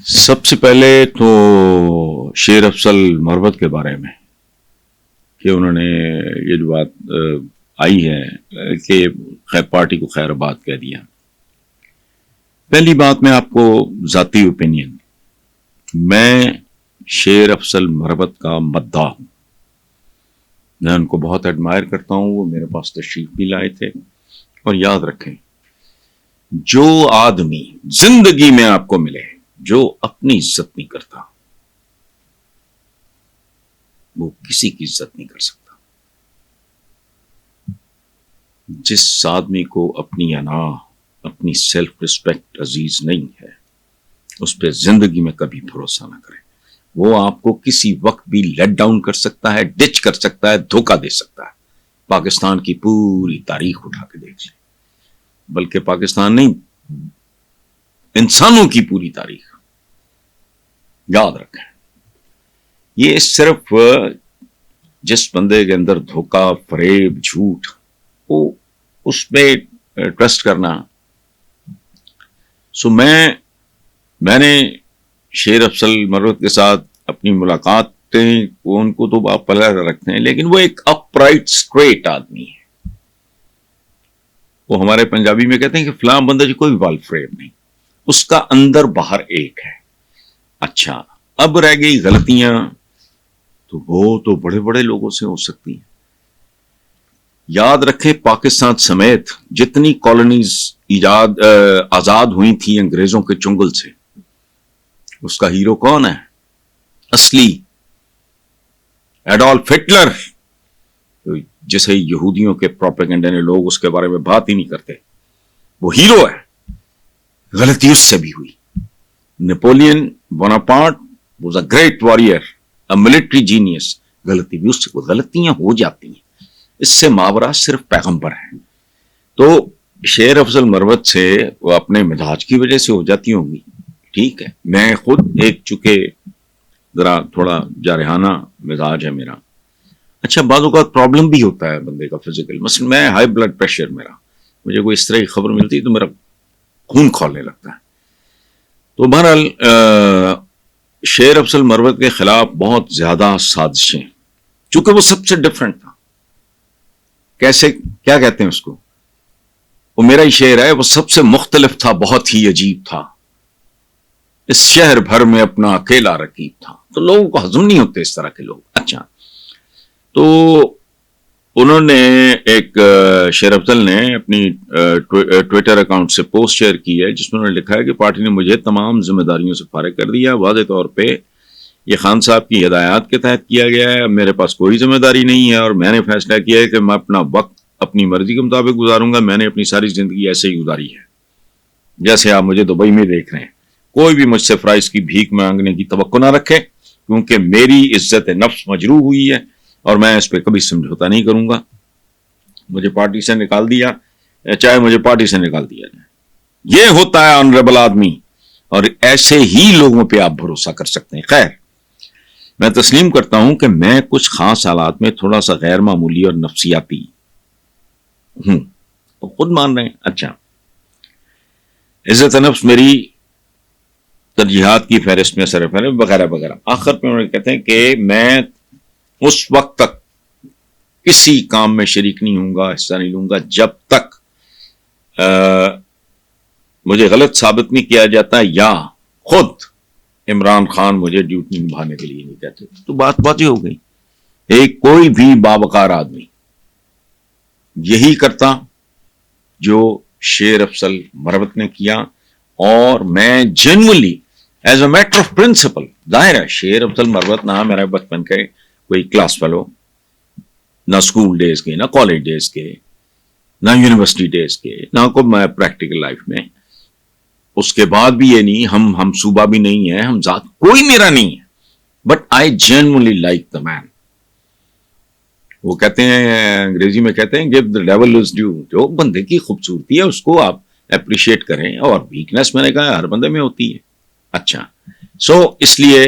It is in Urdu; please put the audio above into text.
سب سے پہلے تو شیر افضل مربت کے بارے میں کہ انہوں نے یہ جو بات آئی ہے کہ پارٹی کو خیر آباد کہہ دیا. پہلی بات میں آپ کو ذاتی اوپینین، میں شیر افضل مربت کا مداح ہوں. میں ان کو بہت ایڈمائر کرتا ہوں. وہ میرے پاس تشریف بھی لائے تھے. اور یاد رکھیں، جو آدمی زندگی میں آپ کو ملے جو اپنی عزت نہیں کرتا وہ کسی کی عزت نہیں کر سکتا. جس آدمی کو اپنی انا، اپنی سیلف ریسپیکٹ عزیز نہیں ہے، اس پہ زندگی میں کبھی بھروسہ نہ کرے. وہ آپ کو کسی وقت بھی لیٹ ڈاؤن کر سکتا ہے، ڈچ کر سکتا ہے، دھوکہ دے سکتا ہے. پاکستان کی پوری تاریخ اٹھا کے دیکھ لیں، بلکہ پاکستان نہیں، انسانوں کی پوری تاریخ. یاد رکھیں، یہ صرف جس بندے کے اندر دھوکہ، فریب، جھوٹ، وہ اس پہ ٹرسٹ کرنا. سو میں نے شیر افضل مربت کے ساتھ اپنی ملاقاتیں، ان کو تو آپ پلہ رکھتے ہیں، لیکن وہ ایک اپ رائٹ اسٹریٹ آدمی ہے. وہ ہمارے پنجابی میں کہتے ہیں کہ فلاں بندہ جی کوئی وال فریب نہیں، اس کا اندر باہر ایک ہے. اچھا، اب رہ گئی غلطیاں، تو وہ تو بڑے بڑے لوگوں سے ہو سکتی ہیں. یاد رکھیں، پاکستان سمیت جتنی کالونیز آزاد ہوئی تھیں انگریزوں کے چنگل سے، اس کا ہیرو کون ہے اصلی؟ ایڈولف ہٹلر، جسے یہودیوں کے پروپیگنڈے نے لوگ اس کے بارے میں بات ہی نہیں کرتے، وہ ہیرو ہے. غلطی اس سے بھی ہوئی. Napoleon Bonaparte was a great warrior, a military genius. غلطی بھی اس سے، غلطیاں ہو جاتی ہیں، اس سے ماورا صرف پیغمبر ہیں. تو شیر افضل مربت سے وہ اپنے مزاج کی وجہ سے ہو جاتی ہوں گی، ٹھیک ہے. میں خود ایک چونکہ ذرا تھوڑا جارحانہ مزاج ہے میرا. اچھا، بعض اوقات پرابلم بھی ہوتا ہے بندے کا فزیکل. مثلا میں ہائی بلڈ پریشر میرا، مجھے کوئی اس طرح کی خبر ملتی تو میرا خون کھولنے لگتا ہے. تو بہرحال شیر افضل مربت کے خلاف بہت زیادہ سازشیں، چونکہ وہ سب سے ڈفرنٹ تھا. کیسے، کیا کہتے ہیں اس کو، وہ میرا ہی شعر ہے، وہ سب سے مختلف تھا، بہت ہی عجیب تھا، اس شہر بھر میں اپنا اکیلا رقیب تھا. تو لوگوں کو ہضم نہیں ہوتے اس طرح کے لوگ. اچھا، تو انہوں نے ایک شیر افضل نے اپنی ٹویٹر اکاؤنٹ سے پوسٹ شیئر کی ہے جس میں انہوں نے لکھا ہے کہ پارٹی نے مجھے تمام ذمہ داریوں سے فارغ کر دیا. واضح طور پہ یہ خان صاحب کی ہدایات کے تحت کیا گیا ہے. میرے پاس کوئی ذمہ داری نہیں ہے اور میں نے فیصلہ کیا ہے کہ میں اپنا وقت اپنی مرضی کے مطابق گزاروں گا. میں نے اپنی ساری زندگی ایسے ہی گزاری ہے جیسے آپ مجھے دبئی میں دیکھ رہے ہیں. کوئی بھی مجھ سے فرائض کی بھیک مانگنے کی توقع نہ رکھے، کیونکہ میری عزت نفس مجروح ہوئی ہے اور میں اس پہ کبھی سمجھوتا نہیں کروں گا. مجھے پارٹی سے نکال دیا، چاہے مجھے پارٹی سے نکال دیا جائے. یہ ہوتا ہے آنریبل آدمی، اور ایسے ہی لوگوں پہ آپ بھروسہ کر سکتے ہیں. خیر، میں تسلیم کرتا ہوں کہ میں کچھ خاص حالات میں تھوڑا سا غیر معمولی اور نفسیاتی ہوں، تو خود مان رہے ہیں. اچھا، عزت نفس میری ترجیحات کی فہرست میں صرف ہے وغیرہ وغیرہ. آخر پہ انہوں نے کہتے ہیں کہ میں اس وقت تک کسی کام میں شریک نہیں ہوں گا، حصہ نہیں لوں گا، جب تک مجھے غلط ثابت نہیں کیا جاتا یا خود عمران خان مجھے ڈیوٹی نبھانے کے لیے نہیں کہتے. تو بات ہی ہو گئی. ایک کوئی بھی باوقار آدمی یہی کرتا جو شیر افضل مربت نے کیا. اور میں generally as a matter of principle, ظاہر ہے شیر افضل مربت نہ میرا بچپن کے کوئی کلاس فیلو، نہ اسکول ڈیز کے، نہ کالج ڈیز کے، نہ یونیورسٹی ڈیز کے، نہ کوئی میں پریکٹیکل لائف میں. اس کے بعد بھی یہ نہیں، ہم صوبہ بھی نہیں ہے، ہم ذات کوئی میرا نہیں ہے. But I genuinely like the man. وہ کہتے ہیں، انگریزی میں کہتے ہیں give the devil his due. جو بندے کی خوبصورتی ہے اس کو آپ اپریشیٹ کریں، اور ویکنس میں نے کہا ہر بندے میں ہوتی ہے. اچھا، سو اس لیے